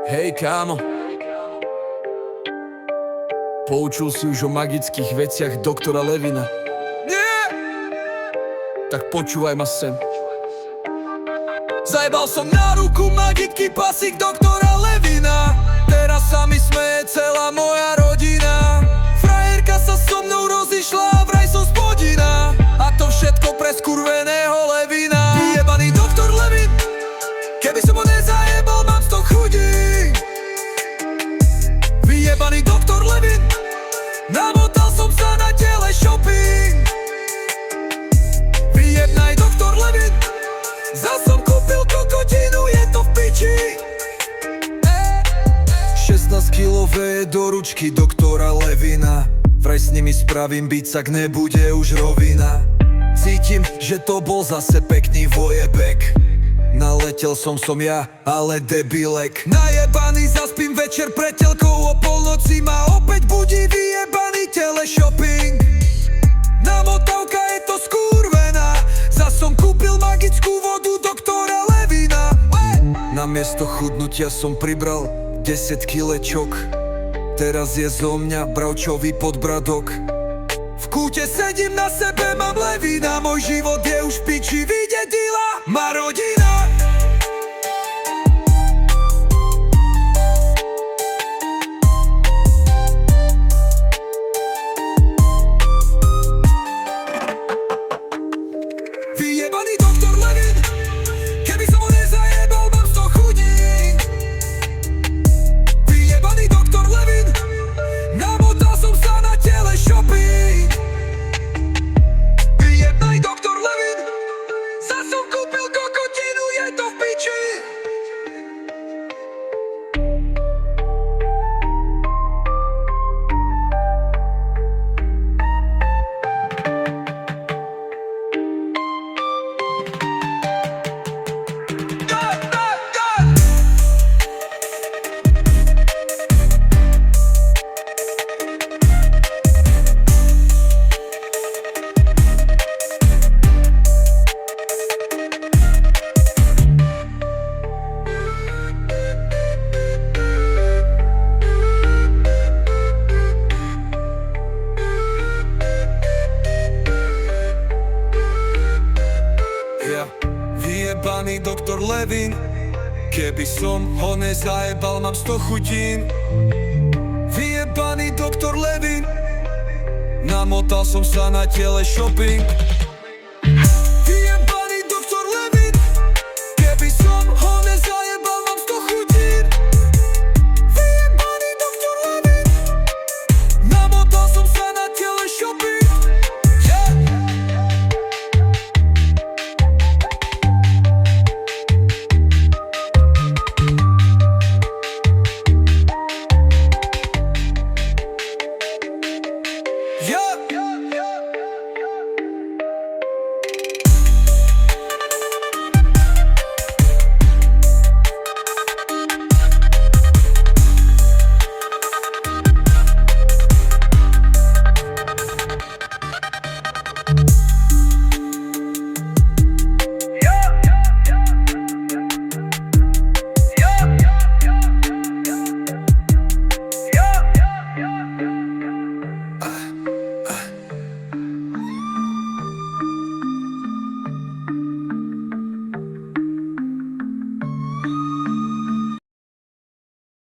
Hej kámo, poučil si už o magických veciach doktora Levina? Nie! Tak počúvaj ma sem. Zajebal som na ruku magický pasík doktora Levina. Teraz sa mi smeje celá moja rodina. Frajerka sa so mnou rozišla, vraj som spodina. A to všetko pre skurveného Levina. Vyjebaný doktor Levin, keby som ho nezajebal, mám z toho chudí. Vyjebaný doktor Levin, namotal som sa na tele shopping. Vyjebnaj doktor Levin, zas som kúpil kokotinu, je to v piči. 16-kilové do ručky doktora Levina. Vraj s nimi spravím bicak, nebude už rovina. Cítim, že to bol zase pekný vojebek. Naletel som ja, ale debilek. Najebaný, zaspím večer pre telkou, o polnoci ma opäť budí vyjebaný teleshopping. Namotavka je to skurvená, zas som kúpil magickú vodu doktora Levina. Namiesto chudnutia som pribral 10 kilečok. Teraz je zo mňa bravčový podbradok. V kúte sedím na sebe, mám Levina. Môj život je už v piči, vyjde dila, má rodina. Vyjebaný doktor Levin, keby som ho nezajebal, mám z toho chudí. Vyjebaný doktor Levin, namotal som sa na tele shopping. Vyjebnaj doktor Levin, zas som kúpil kokotinu, je to v piči. Vyjebaný doktor Levin, keby som ho nezajebal, mám 100 chutín. Vyjebaný doktor Levin, namotal som sa na tele shopping.